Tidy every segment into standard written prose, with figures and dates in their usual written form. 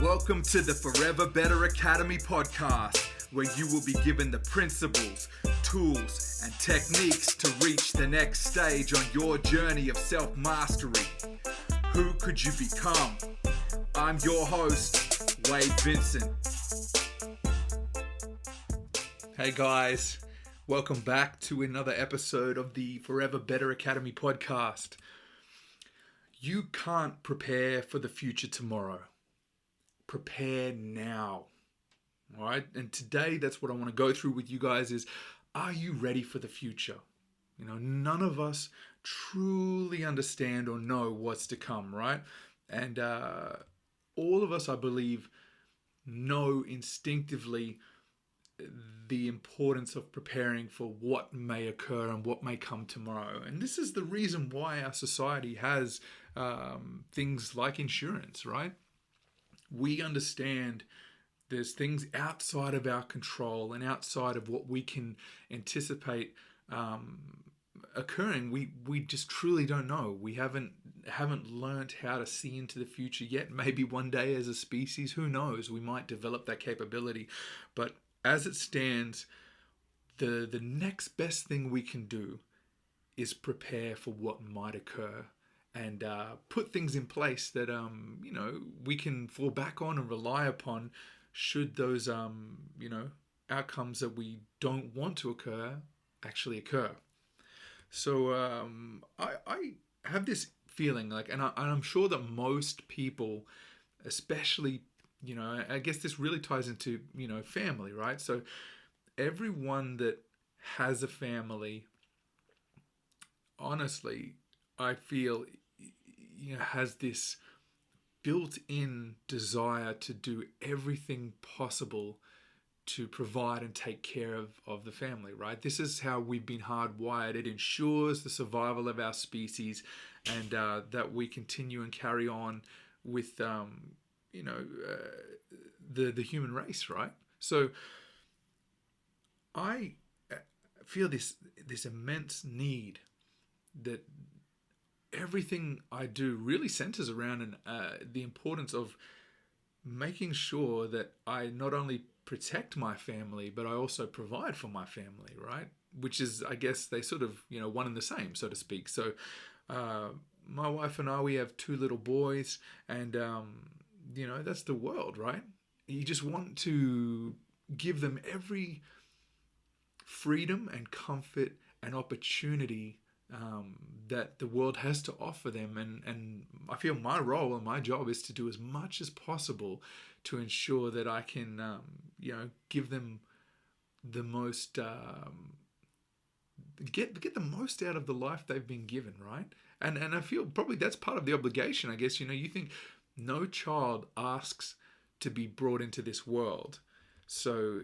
Welcome to the Forever Better Academy podcast, where you will be given the principles, tools, and techniques to reach the next stage on your journey of self-mastery. Who could you become? I'm your host, Wade Vincent. Hey guys, welcome back to another episode of the Forever Better Academy podcast. You can't prepare for the future tomorrow. Prepare now. All right. And today, that's what I want to go through with you guys is, are you ready for the future? You know, none of us truly understand or know what's to come, right? And all of us, I believe, know instinctively the importance of preparing for what may occur and what may come tomorrow. And this is the reason why our society has things like insurance, right? We understand there's things outside of our control and outside of what we can anticipate occurring. We just truly don't know. We haven't learned how to see into the future yet. Maybe one day as a species, who knows, we might develop that capability. But as it stands, the next best thing we can do is prepare for what might occur. And put things in place that we can fall back on and rely upon should those outcomes that we don't want to occur actually occur. So I have this feeling like, and I'm sure that most people, especially, I guess this really ties into family, right? So everyone that has a family, honestly, I feel has this built-in desire to do everything possible to provide and take care of the family, right? This is how we've been hardwired. It ensures the survival of our species and that we continue and carry on with, the human race, right? So I feel this immense need that everything I do really centers around the importance of making sure that I not only protect my family, but I also provide for my family, right? Which is, I guess, they sort of, one and the same, so to speak. So my wife and I, we have 2 little boys, and, that's the world, right? You just want to give them every freedom and comfort and opportunity that the world has to offer them, and I feel my role and my job is to do as much as possible to ensure that I can give them the most get the most out of the life they've been given, right? And I feel probably that's part of the obligation, I guess. You think no child asks to be brought into this world, so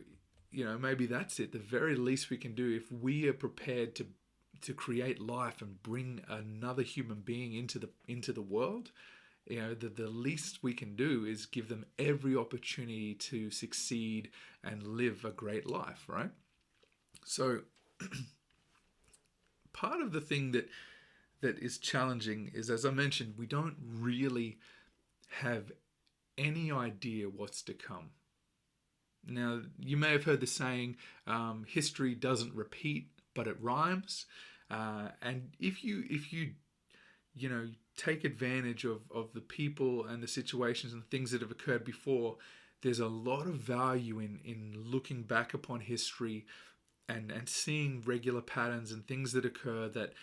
maybe that's it. The very least we can do, if we are prepared to create life and bring another human being into the world, the least we can do is give them every opportunity to succeed and live a great life, right? So part of the thing that is challenging is, as I mentioned, we don't really have any idea what's to come. Now, you may have heard the saying, history doesn't repeat, but it rhymes. And if you take advantage of the people and the situations and things that have occurred before, there's a lot of value in looking back upon history and seeing regular patterns and things that occur that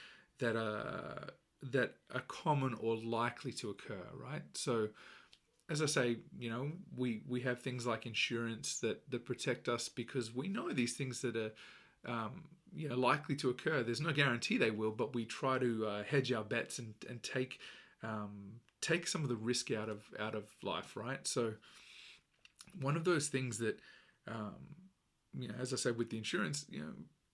are common or likely to occur, right? So as I say, we have things like insurance that protect us because we know these things that are likely to occur. There's no guarantee they will, but we try to hedge our bets and take some of the risk out of life, right? So one of those things that as I said with the insurance,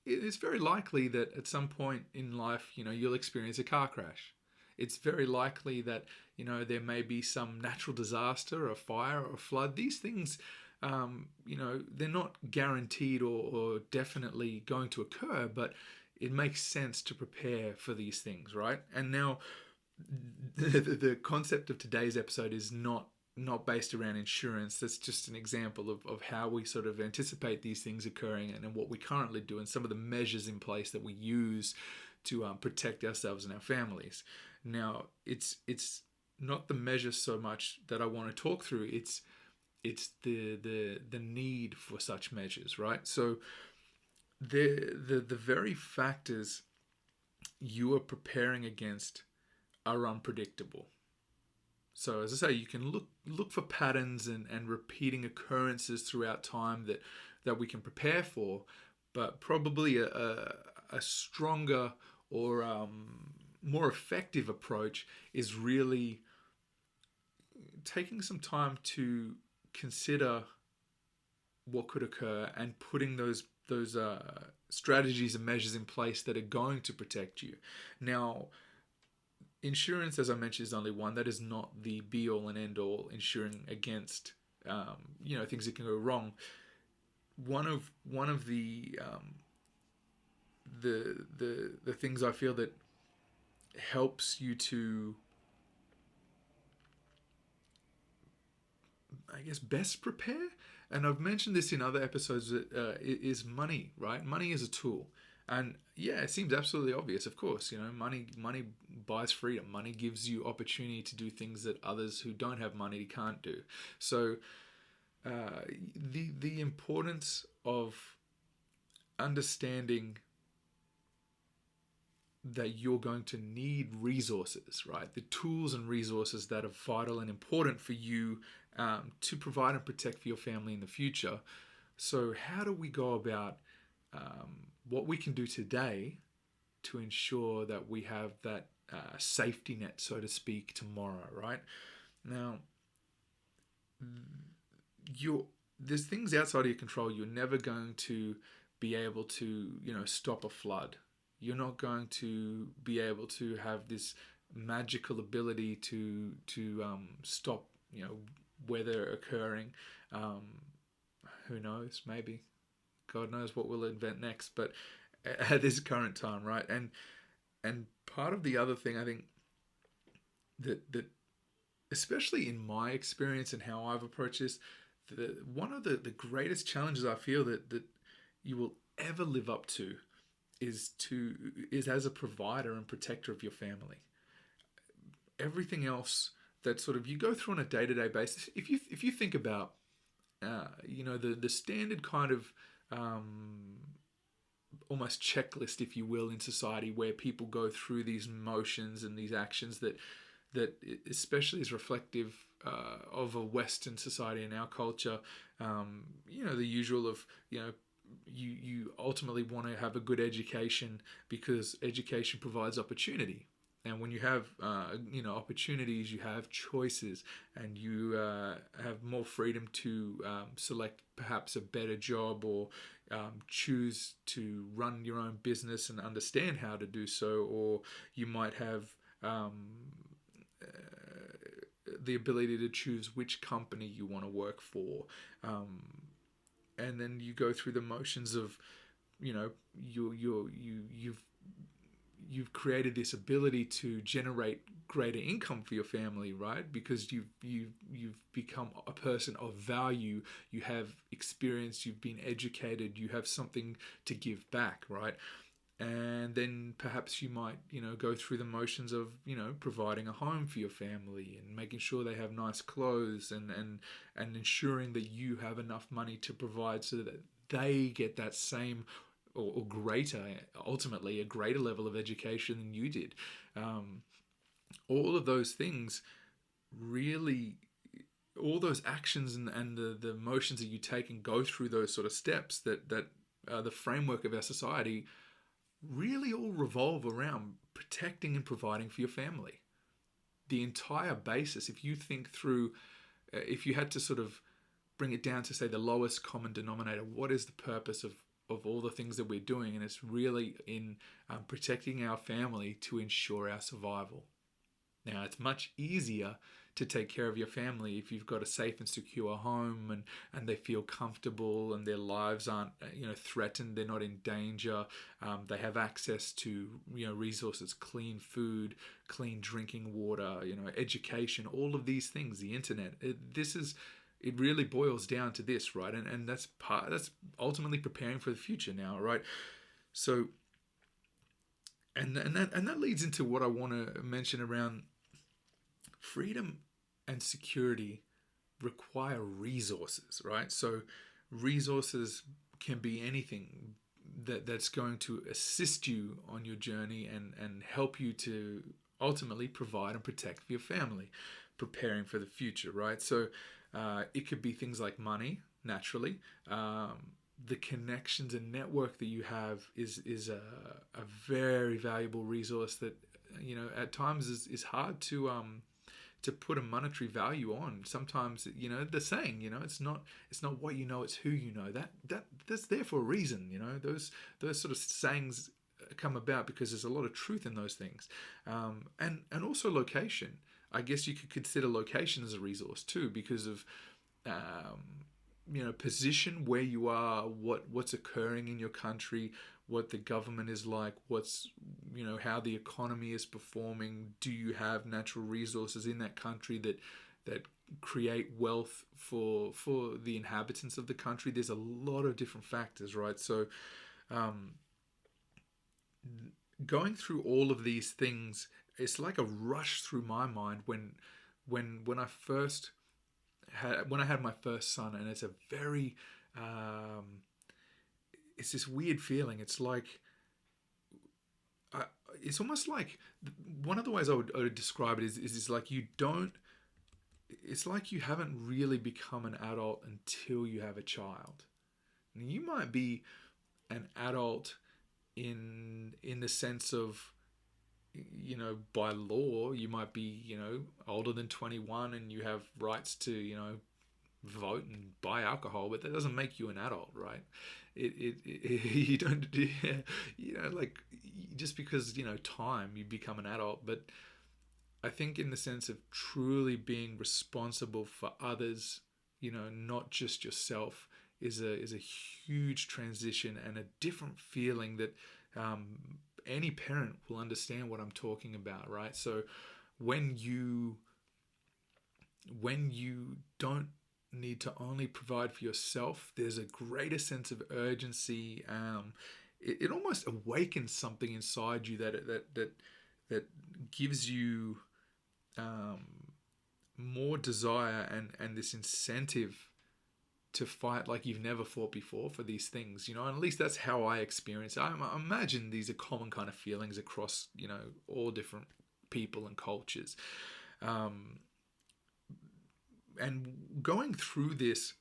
it's very likely that at some point in life, you'll experience a car crash. It's very likely that there may be some natural disaster, a fire or a flood. These things, they're not guaranteed or definitely going to occur, but it makes sense to prepare for these things, right? And now the concept of today's episode is not not based around insurance. That's just an example of how we sort of anticipate these things occurring, and what we currently do, and some of the measures in place that we use to protect ourselves and our families. Now, it's not the measure so much that I want to talk through. It's the need for such measures, right? So the very factors you are preparing against are unpredictable. So as I say, you can look for patterns and repeating occurrences throughout time that we can prepare for, but probably a stronger or more effective approach is really taking some time to consider what could occur and putting those strategies and measures in place that are going to protect you. Now, insurance, as I mentioned, is only one. That is not the be all and end all insuring against things that can go wrong. One of the things I feel that helps you to, I guess, best prepare, and I've mentioned this in other episodes, is money, right? Money is a tool. And yeah, it seems absolutely obvious. Of course, money buys freedom. Money gives you opportunity to do things that others who don't have money can't do. So the importance of understanding that you're going to need resources, right? The tools and resources that are vital and important for you to provide and protect for your family in the future. So how do we go about what we can do today to ensure that we have that safety net, so to speak, tomorrow, right? Now, there's things outside of your control. You're never going to be able to, stop a flood. You're not going to be able to have this magical ability to stop, weather occurring. Who knows? Maybe. God knows what we'll invent next. But at this current time, right? And part of the other thing I think that especially in my experience and how I've approached this, one of the greatest challenges I feel that you will ever live up to is as a provider and protector of your family. Everything else that sort of you go through on a day-to-day basis, if you think about the standard kind of almost checklist, if you will, in society, where people go through these motions and these actions that especially is reflective of a Western society and our culture. The usual of you ultimately want to have a good education because education provides opportunity. And when you have opportunities, you have choices, and you have more freedom to select perhaps a better job, or choose to run your own business and understand how to do so. Or you might have the ability to choose which company you want to work for. And then you go through the motions of, you've created this ability to generate greater income for your family, right? Because you've become a person of value. You have experience. You've been educated. You have something to give back, right? And then perhaps you might, go through the motions of, providing a home for your family and making sure they have nice clothes, and ensuring that you have enough money to provide so that they get that same or greater, ultimately a greater level of education than you did. All of those things really, all those actions and the motions that you take and go through those sort of steps that the framework of our society really all revolve around protecting and providing for your family. The entire basis, if you think through, if you had to sort of bring it down to, say, the lowest common denominator, what is the purpose of all the things that we're doing? And it's really in protecting our family to ensure our survival. Now, it's much easier to take care of your family. If you've got a safe and secure home, and they feel comfortable and their lives aren't threatened, they're not in danger, they have access to resources, clean food, clean drinking water, education, all of these things, the internet. It really boils down to this, right? And that's ultimately preparing for the future now, right? So, and that leads into what I want to mention around freedom and security require resources, right? So, resources can be anything that's going to assist you on your journey and help you to ultimately provide and protect for your family, preparing for the future, right? So, it could be things like money, naturally. The connections and network that you have is a very valuable resource that at times is hard to put a monetary value on. Sometimes the saying, it's not what you know, it's who you know. That's there for a reason. Those sort of sayings come about because there's a lot of truth in those things, and also location. I guess you could consider location as a resource too, because of position, where you are, what's occurring in your country, what the government is like, what's how the economy is performing. Do you have natural resources in that country that create wealth for the inhabitants of the country? There's a lot of different factors, right? So going through all of these things, it's like a rush through my mind when I had my first son, and it's a very it's this weird feeling. It's like it's almost like, one of the ways I would describe it is like it's like you haven't really become an adult until you have a child. And you might be an adult in the sense of, by law, you might be, older than 21 and you have rights to, vote and buy alcohol, but that doesn't make you an adult, right? You don't, like, just because, time, you become an adult. But I think in the sense of truly being responsible for others, not just yourself, is a huge transition and a different feeling that any parent will understand what I'm talking about, right? So when you don't need to only provide for yourself, there's a greater sense of urgency. It almost awakens something inside you that gives you more desire and this incentive to fight like you've never fought before for these things, and at least that's how I experience it. I imagine these are common kind of feelings across, all different people and cultures. And going through this,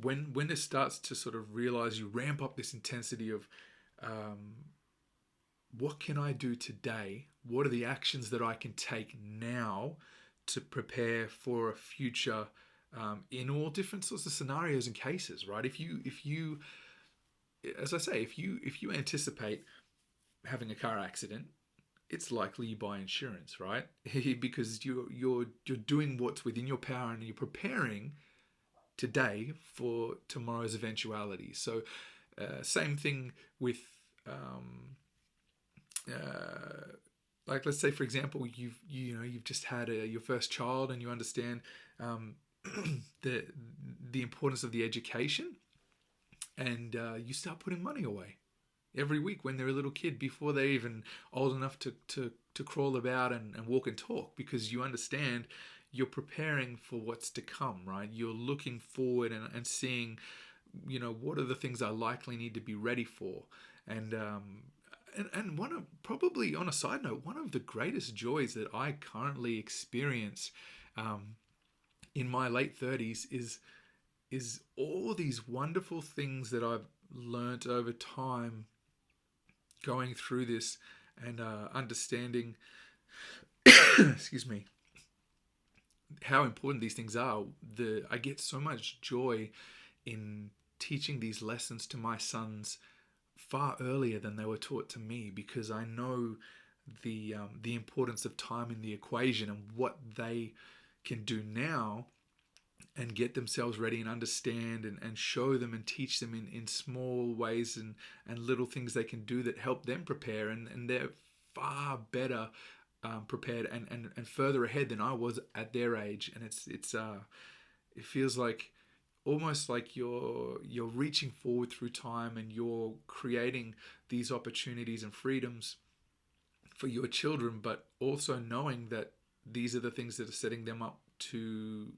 when it starts to sort of realize, you ramp up this intensity of, what can I do today? What are the actions that I can take now to prepare for a future, in all different sorts of scenarios and cases, right? If you, as I say, if you anticipate having a car accident, it's likely you buy insurance, right? Because you're doing what's within your power, and you're preparing today for tomorrow's eventuality. So, same thing with, like, let's say, for example, you've just had your first child, and you understand the importance of the education, and you start putting money away every week when they're a little kid, before they're even old enough to crawl about and walk and talk, because you understand you're preparing for what's to come, right? You're looking forward and seeing, what are the things I likely need to be ready for. And probably on a side note, one of the greatest joys that I currently experience in my late 30s is all these wonderful things that I've learnt over time, going through this and understanding excuse me, how important these things are. I get so much joy in teaching these lessons to my sons far earlier than they were taught to me, because I know the importance of time in the equation, and what they can do now and get themselves ready and understand and show them and teach them in small ways and little things they can do that help them prepare, and they're far better prepared and further ahead than I was at their age. And it feels like almost like you're reaching forward through time and you're creating these opportunities and freedoms for your children, but also knowing that these are the things that are setting them up to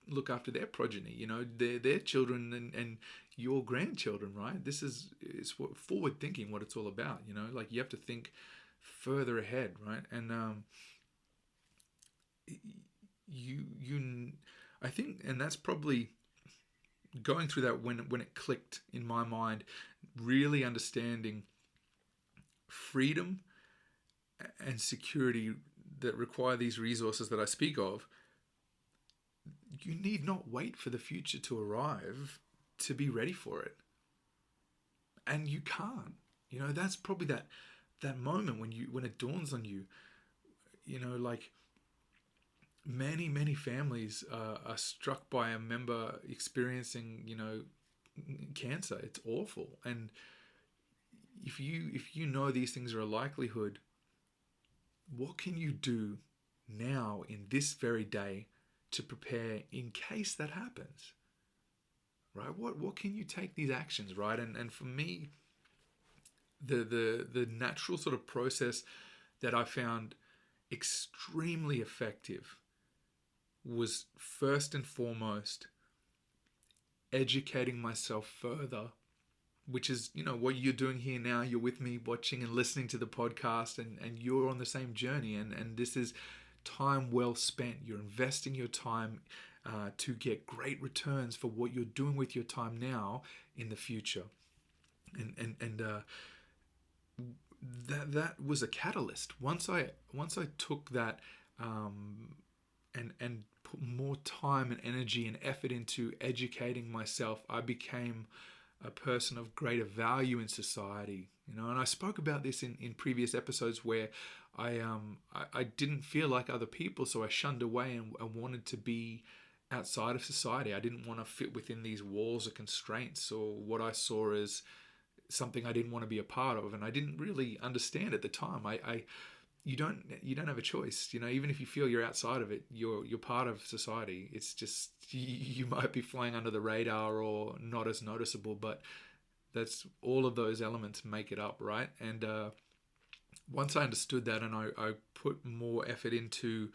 look after their progeny, their children and your grandchildren, right? It's what forward thinking, what it's all about, like you have to think further ahead, right? And you I think, and that's probably going through that when it clicked in my mind, really understanding freedom and security that require these resources that I speak of. You need not wait for the future to arrive to be ready for it. And you can't. That's probably that moment when it dawns on you, like many families are struck by a member experiencing, cancer. It's awful. And if you know these things are a likelihood, what can you do now in this very day to prepare in case that happens, right? What can you take these actions, right? And for me, the natural sort of process that I found extremely effective was first and foremost educating myself further, which is, what you're doing here now. You're with me watching and listening to the podcast, and you're on the same journey, and this is time well spent. You're investing your time to get great returns for what you're doing with your time now in the future. And that was a catalyst. Once I took that and put more time and energy and effort into educating myself, I became a person of greater value in society. And I spoke about this in previous episodes where I didn't feel like other people, so I shunned away and I wanted to be outside of society. I didn't want to fit within these walls or constraints, or what I saw as something I didn't want to be a part of, and I didn't really understand at the time. You don't have a choice. Even if you feel you're outside of it, you're part of society. It's just you might be flying under the radar or not as noticeable, but that's all of those elements make it up, right? And once I understood that, and I put more effort into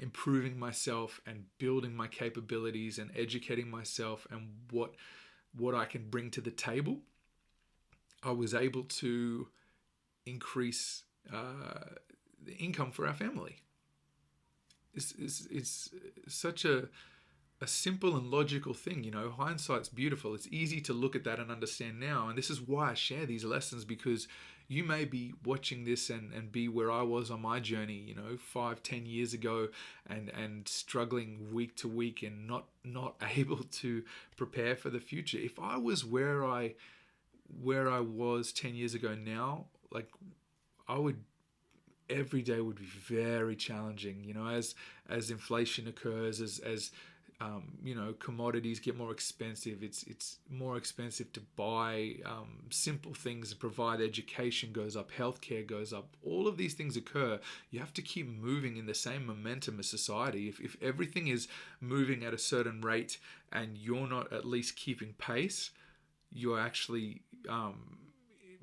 improving myself and building my capabilities and educating myself and what I can bring to the table, I was able to increase the income for our family. It's such a simple and logical thing. Hindsight's beautiful. It's easy to look at that and understand now. And this is why I share these lessons, because you may be watching this and be where I was on my journey, 5-10 years ago, and struggling week to week and not able to prepare for the future. If I was where I was 10 years ago now, like every day would be very challenging, as inflation occurs, as commodities get more expensive. It's more expensive to buy simple things, to provide education goes up, healthcare goes up. All of these things occur. You have to keep moving in the same momentum as society. If everything is moving at a certain rate and you're not at least keeping pace, you're actually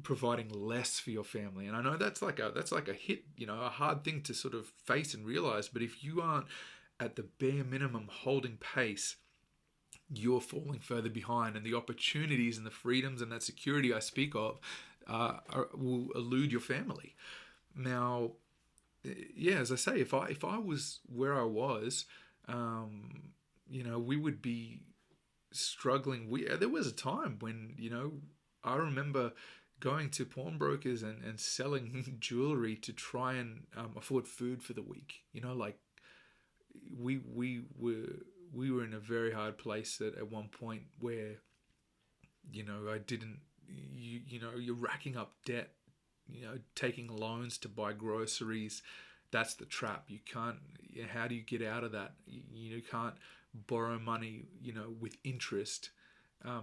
providing less for your family. And I know that's like a hit, a hard thing to sort of face and realize. But if you aren't at the bare minimum holding pace, you're falling further behind, and the opportunities and the freedoms and that security I speak of will elude your family. Now, yeah, as I say, if I was where I was, we would be struggling. There was a time when, I remember going to pawnbrokers and selling jewelry to try and afford food for the week. Like we were in a very hard place at one point where, I didn't, you're racking up debt, taking loans to buy groceries, That's the trap. You can't. How do you get out of that? You can't borrow money, with interest,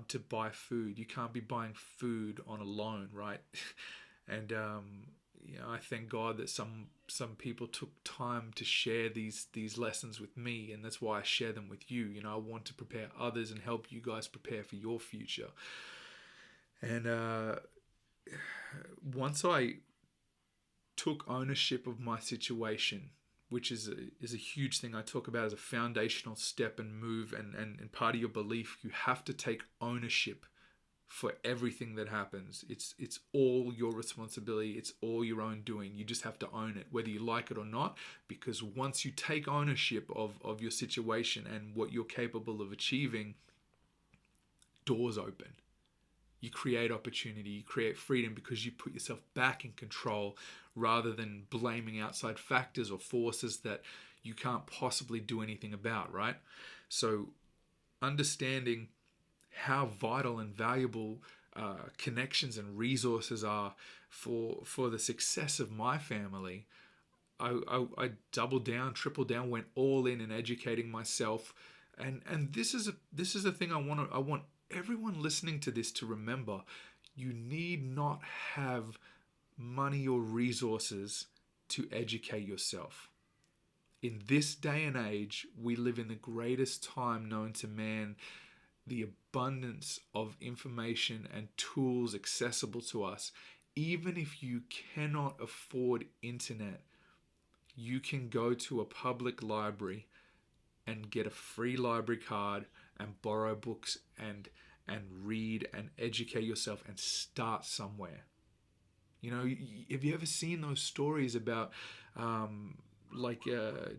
to buy food. You can't be buying food on a loan, right? And I thank God that some people took time to share these lessons with me, and that's why I share them with you. I want to prepare others and help you guys prepare for your future. And once I took ownership of my situation, which is a huge thing I talk about as a foundational step and move, and part of your belief, you have to take ownership for everything that happens. It's all your responsibility. It's all your own doing. You just have to own it, whether you like it or not, because once you take ownership of your situation and what you're capable of achieving, doors open. You create opportunity, you create freedom because you put yourself back in control rather than blaming outside factors or forces that you can't possibly do anything about, right? So understanding how vital and valuable connections and resources are for the success of my family, I doubled down, tripled down, went all in educating myself, and this is a thing I want everyone listening to this to remember. You need not have money or resources to educate yourself. In this day and age, we live in the greatest time known to man. The abundance of information and tools accessible to us. Even if you cannot afford internet, you can go to a public library and get a free library card and borrow books and read and educate yourself and start somewhere. Have you ever seen those stories about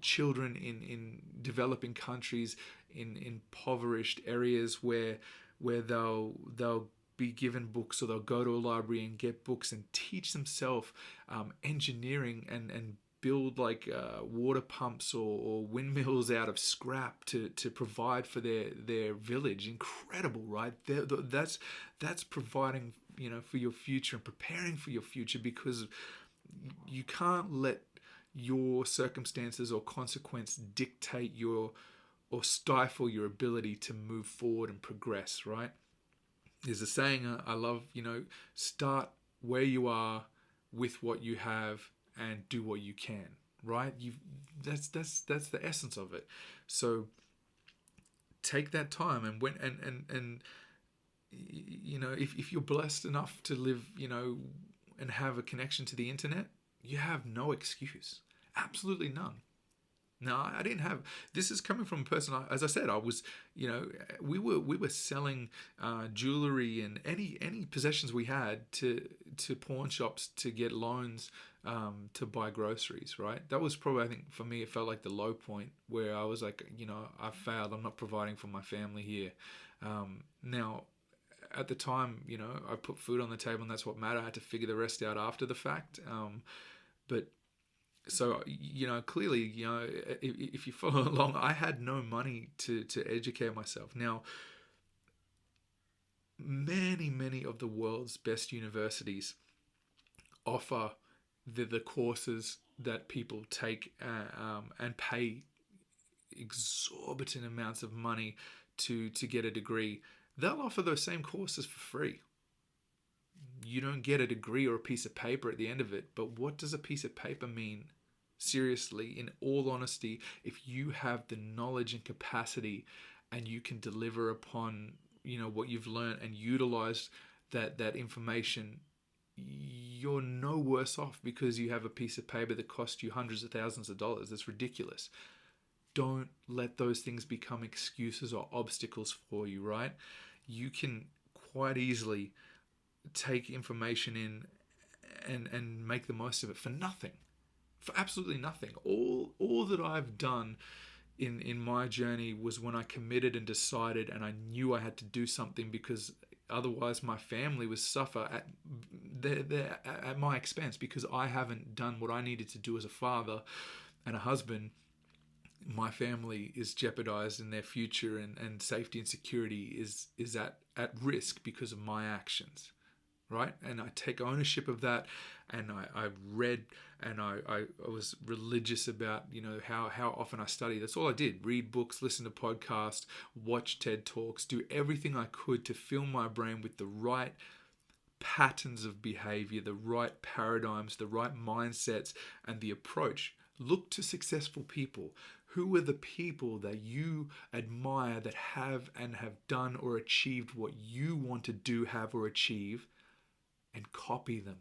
children in developing countries, in impoverished areas where they'll be given books, or they'll go to a library and get books and teach themselves engineering and build water pumps or windmills out of scrap to provide for their village. Incredible, right? That's providing for your future and preparing for your future, because you can't let your circumstances or consequence dictate or stifle your ability to move forward and progress, right? There's a saying I love, start where you are with what you have and do what you can, right? That's the essence of it. So take that time, and if you're blessed enough to live, and have a connection to the internet, you have no excuse. Absolutely none. Now, I didn't have. This is coming from a person. As I said, I was. We were selling jewelry and any possessions we had to pawn shops to get loans to buy groceries. Right. That was probably, I think, for me, it felt like the low point where I was like, I failed. I'm not providing for my family here. Now, at the time, I put food on the table, and that's what mattered. I had to figure the rest out after the fact. But so, clearly, if you follow along, I had no money to educate myself. Now, many of the world's best universities offer the courses that people take and pay exorbitant amounts of money to get a degree. They'll offer those same courses for free. You don't get a degree or a piece of paper at the end of it, but what does a piece of paper mean? Seriously, in all honesty, if you have the knowledge and capacity and you can deliver upon, what you've learned and utilize that information, you're no worse off because you have a piece of paper that costs you hundreds of thousands of dollars. That's ridiculous. Don't let those things become excuses or obstacles for you, right? You can quite easily take information in and make the most of it for nothing. For absolutely nothing. All that I've done in my journey was when I committed and decided, and I knew I had to do something, because otherwise my family would suffer at my expense, because I haven't done what I needed to do as a father and a husband. My family is jeopardized, in their future and safety and security is at risk because of my actions. right? And I take ownership of that. And I read, and I was religious about, how often I study. That's all I did: read books, listen to podcasts, watch TED Talks, do everything I could to fill my brain with the right patterns of behavior, the right paradigms, the right mindsets, and the approach. Look to successful people. Who are the people that you admire that have and have done or achieved what you want to do, have, or achieve, and copy them?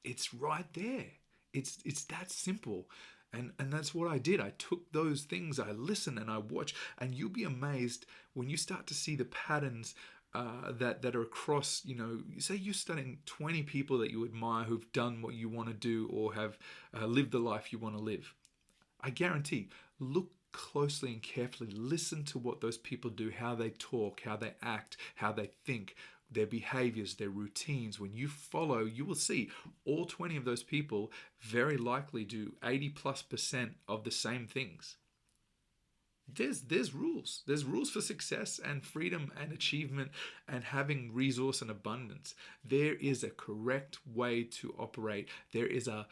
It's right there. It's that simple. And that's what I did. I took those things, I listened and I watched, and you'll be amazed when you start to see the patterns that are across. Say you're studying 20 people that you admire who've done what you want to do or have lived the life you want to live. I guarantee, look closely and carefully, listen to what those people do, how they talk, how they act, how they think, their behaviors, their routines. When you follow, you will see all 20 of those people very likely do 80+% of the same things. There's rules. There's rules for success and freedom and achievement and having resource and abundance. There is a correct way to operate. There is an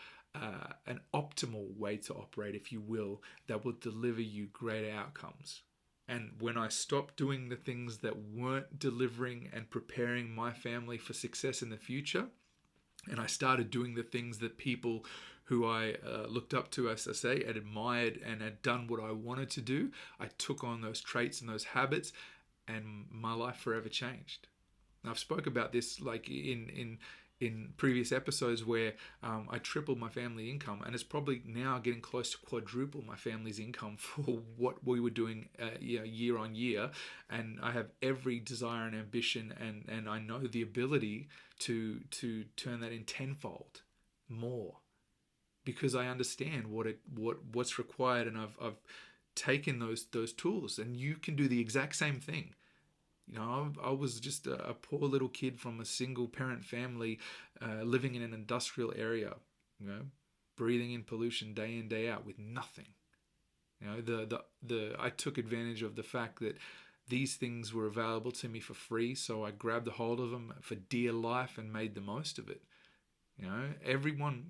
optimal way to operate, if you will, that will deliver you greater outcomes. And when I stopped doing the things that weren't delivering and preparing my family for success in the future, and I started doing the things that people who I looked up to, as I say, and admired and had done what I wanted to do, I took on those traits and those habits, and my life forever changed. And I've spoke about this like in previous episodes where I tripled my family income, and it's probably now getting close to quadruple my family's income for what we were doing year on year. And I have every desire and ambition, and I know the ability to turn that in tenfold more, because I understand what's required, and I've taken those tools, and you can do the exact same thing. I was just a poor little kid from a single parent family, living in an industrial area, breathing in pollution day in, day out with nothing. I took advantage of the fact that these things were available to me for free, so I grabbed a hold of them for dear life and made the most of it. Everyone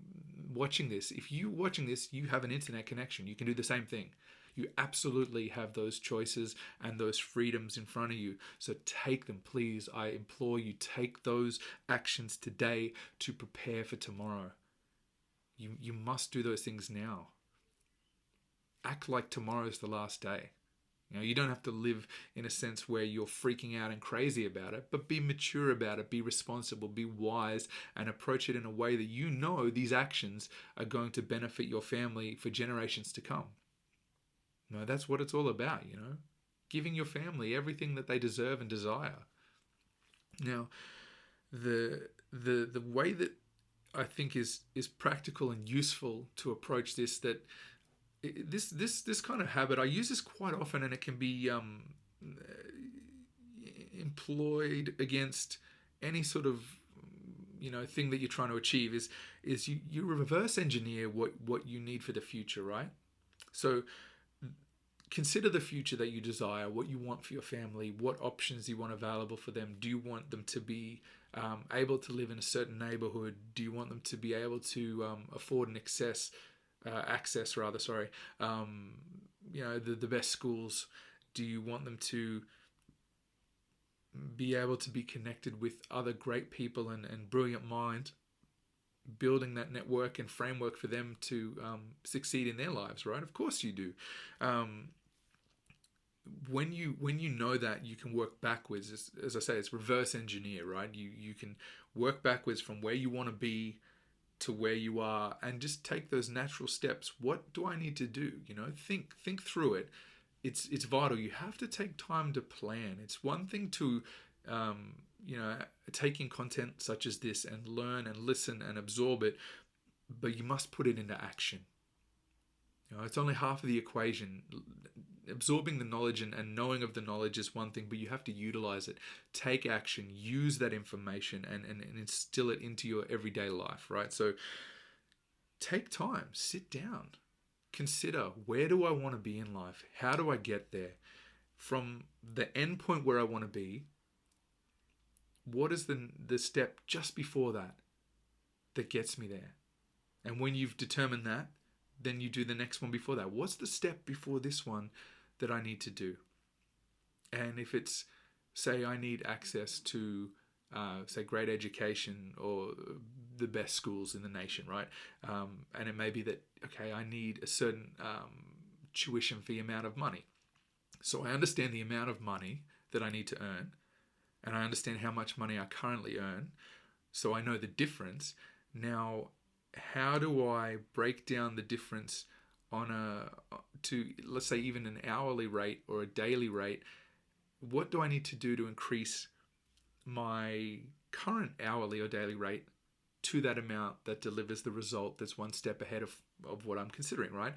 watching this, if you're watching this, you have an internet connection. You can do the same thing. You absolutely have those choices and those freedoms in front of you. So take them, please. I implore you, take those actions today to prepare for tomorrow. You must do those things now. Act like tomorrow's the last day. You don't have to live in a sense where you're freaking out and crazy about it, but be mature about it, be responsible, be wise, and approach it in a way that these actions are going to benefit your family for generations to come. That's what it's all about, giving your family everything that they deserve and desire. Now, the way that I think is practical and useful to approach this kind of habit, I use this quite often, and it can be employed against any sort of thing that you're trying to achieve. Is you reverse engineer what you need for the future, right? So consider the future that you desire, what you want for your family, what options you want available for them. Do you want them to be able to live in a certain neighborhood? Do you want them to be able to afford and access the best schools? Do you want them to be able to be connected with other great people and brilliant minds, building that network and framework for them to succeed in their lives, right? Of course you do. When you know that, you can work backwards. As I say, it's reverse engineer, right? You can work backwards from where you want to be to where you are, and just take those natural steps. What do I need to do? Think through it. It's vital. You have to take time to plan. It's one thing to take in content such as this and learn and listen and absorb it, but you must put it into action. It's only half of the equation. Absorbing the knowledge and knowing of the knowledge is one thing, but you have to utilize it. Take action, use that information and instill it into your everyday life, right? So take time, sit down, consider, where do I want to be in life? How do I get there? From the end point where I want to be, what is the step just before that gets me there? And when you've determined that, then you do the next one before that. What's the step before this one that I need to do? And if it's, say, I need access to, say, great education or the best schools in the nation, right? And it may be that, okay, I need a certain tuition fee amount of money. So I understand the amount of money that I need to earn, and I understand how much money I currently earn. So I know the difference. Now, how do I break down the difference to, let's say, even an hourly rate or a daily rate? What do I need to do to increase my current hourly or daily rate to that amount that delivers the result that's one step ahead of what I'm considering, right?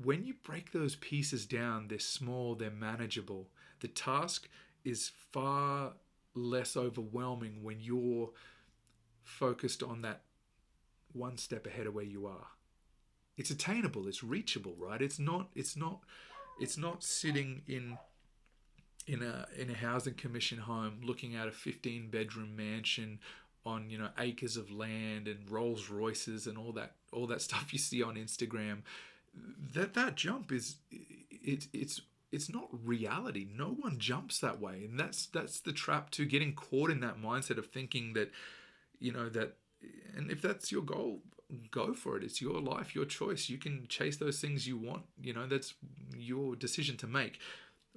When you break those pieces down, they're small, they're manageable. The task is far less overwhelming when you're focused on that one step ahead of where you are. It's attainable, it's reachable, right? It's not sitting in a housing commission home looking at a 15-bedroom mansion on, acres of land and Rolls Royces and all that stuff you see on Instagram. That jump it's not reality. No one jumps that way, and that's the trap to getting caught in that mindset of thinking that, that. And if that's your goal, go for it. It's your life, your choice. You can chase those things you want. That's your decision to make.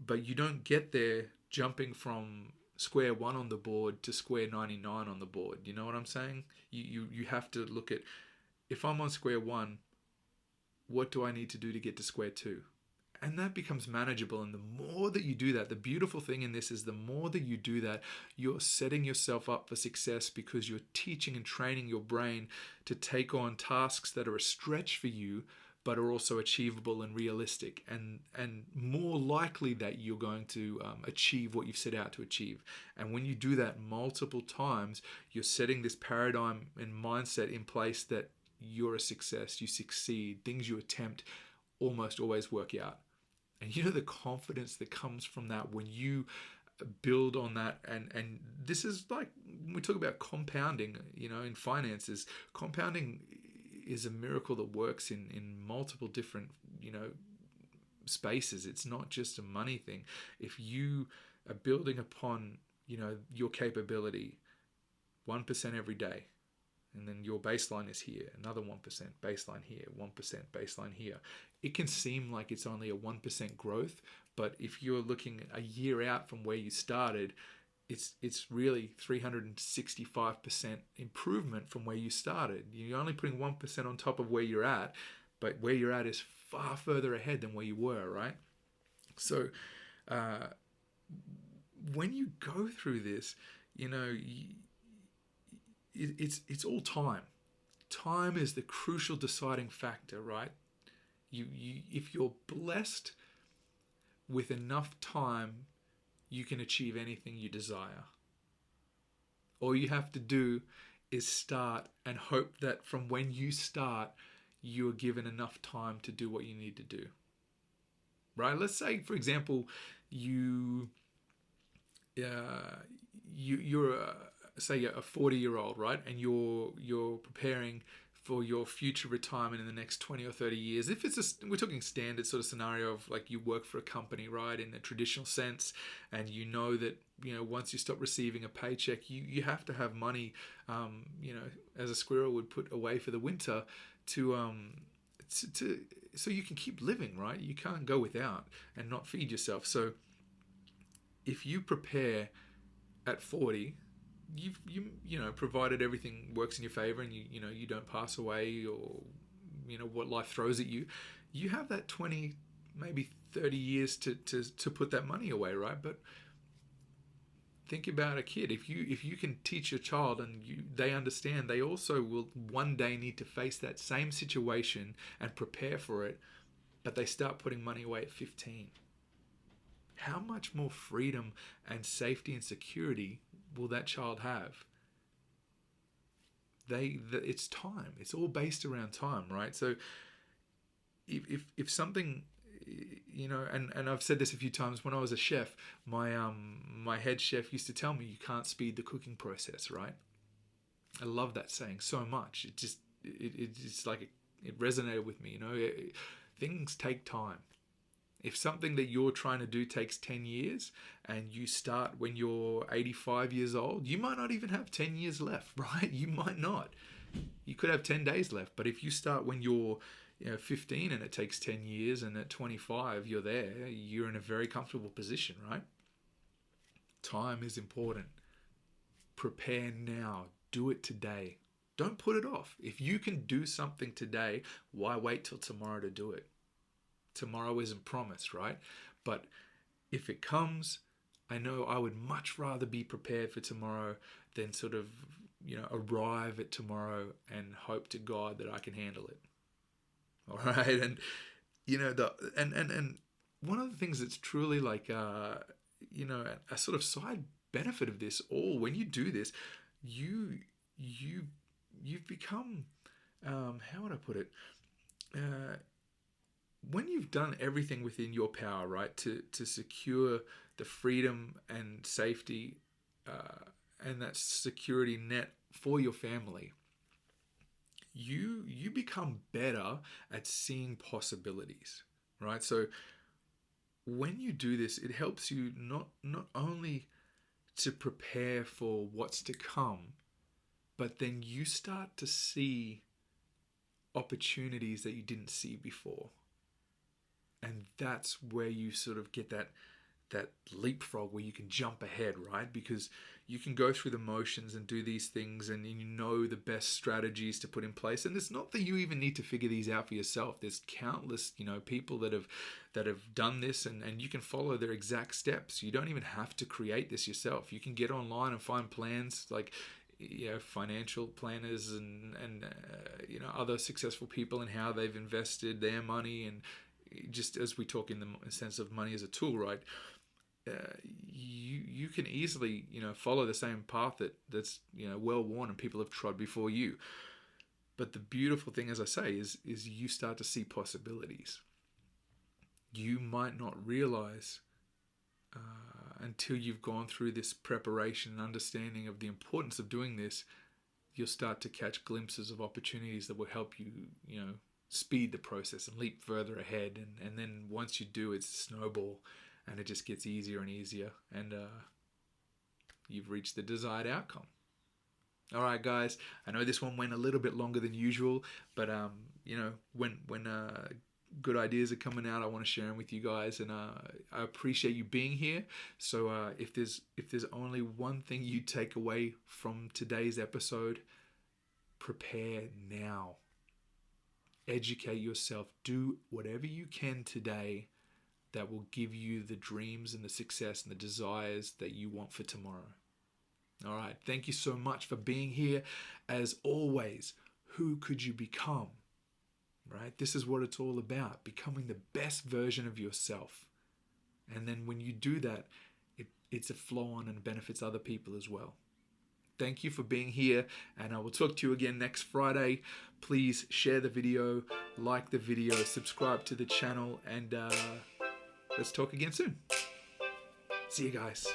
But you don't get there jumping from square one on the board to square 99 on the board. You know what I'm saying? You have to look at, if I'm on square one, what do I need to do to get to square two? And that becomes manageable. And the more that you do that, the beautiful thing in this is the more that you do that, you're setting yourself up for success, because you're teaching and training your brain to take on tasks that are a stretch for you, but are also achievable and realistic, and more likely that you're going to achieve what you've set out to achieve. And when you do that multiple times, you're setting this paradigm and mindset in place that you're a success, you succeed, things you attempt almost always work out. And the confidence that comes from that when you build on that, and this is like when we talk about compounding, in finances, compounding is a miracle that works in multiple different, spaces. It's not just a money thing. If you are building upon, your capability 1% every day, and then your baseline is here, another 1% baseline here, 1% baseline here. It can seem like it's only a 1% growth, but if you're looking a year out from where you started, it's really 365% improvement from where you started. You're only putting 1% on top of where you're at, but where you're at is far further ahead than where you were, right? So when you go through this, it's all time. Time is the crucial deciding factor, right? If you're blessed with enough time, you can achieve anything you desire. All you have to do is start and hope that from when you start, you are given enough time to do what you need to do. Right? Let's say, for example, you're say a 40-year-old, right? And you're preparing for your future retirement in the next 20 or 30 years. If we're talking standard sort of scenario of like you work for a company, right, in the traditional sense, and that, once you stop receiving a paycheck, you have to have money, as a squirrel would put away for the winter to so you can keep living, right? You can't go without and not feed yourself. So if you prepare at 40, you've provided everything works in your favor, and you don't pass away, or what life throws at you, you have that 20, maybe 30 years to put that money away, right? But think about a kid. If you can teach your child and they understand, they also will one day need to face that same situation and prepare for it, but they start putting money away at 15. How much more freedom and safety and security will that child have? It's time. It's all based around time, right? So if something you know, and I've said this a few times. When I was a chef, my head chef used to tell me, you can't speed the cooking process, right? I love that saying so much. It's like it resonated with me. You know, things take time. If something that you're trying to do takes 10 years and you start when you're 85 years old, you might not even have 10 years left, right? You might not. You could have 10 days left. But if you start when you're 15 and it takes 10 years, and at 25 you're there, you're in a very comfortable position, right? Time is important. Prepare now. Do it today. Don't put it off. If you can do something today, why wait till tomorrow to do it? Tomorrow isn't promised, right? But if it comes, I know I would much rather be prepared for tomorrow than sort of, arrive at tomorrow and hope to God that I can handle it. All right. And, and one of the things that's truly like, a sort of side benefit of this all, when you do this, you've become, how would I put it? When you've done everything within your power, right, to secure the freedom and safety and that security net for your family, you become better at seeing possibilities, right? So when you do this, it helps you not only to prepare for what's to come, but then you start to see opportunities that you didn't see before. And that's where you sort of get that leapfrog where you can jump ahead, right? Because you can go through the motions and do these things, and you know the best strategies to put in place. And it's not that you even need to figure these out for yourself. There's countless, people that have done this, and you can follow their exact steps. You don't even have to create this yourself. You can get online and find plans like financial planners and other successful people, and how they've invested their money. And just as we talk in the sense of money as a tool, right? You can easily follow the same path that's well worn and people have trod before you. But the beautiful thing, as I say, is you start to see possibilities. You might not realize until you've gone through this preparation and understanding of the importance of doing this, you'll start to catch glimpses of opportunities that will help you, speed the process and leap further ahead. And then once you do, it's a snowball, and it just gets easier and easier, and you've reached the desired outcome. All right, guys, I know this one went a little bit longer than usual, but when good ideas are coming out, I want to share them with you guys, and I appreciate you being here. So if there's only one thing you take away from today's episode, prepare now. Educate yourself. Do whatever you can today that will give you the dreams and the success and the desires that you want for tomorrow. All right. Thank you so much for being here. As always, who could you become? Right? This is what it's all about, becoming the best version of yourself. And then when you do that, it's a flow on and benefits other people as well. Thank you for being here, and I will talk to you again next Friday. Please share the video, like the video, subscribe to the channel, and let's talk again soon. See you guys.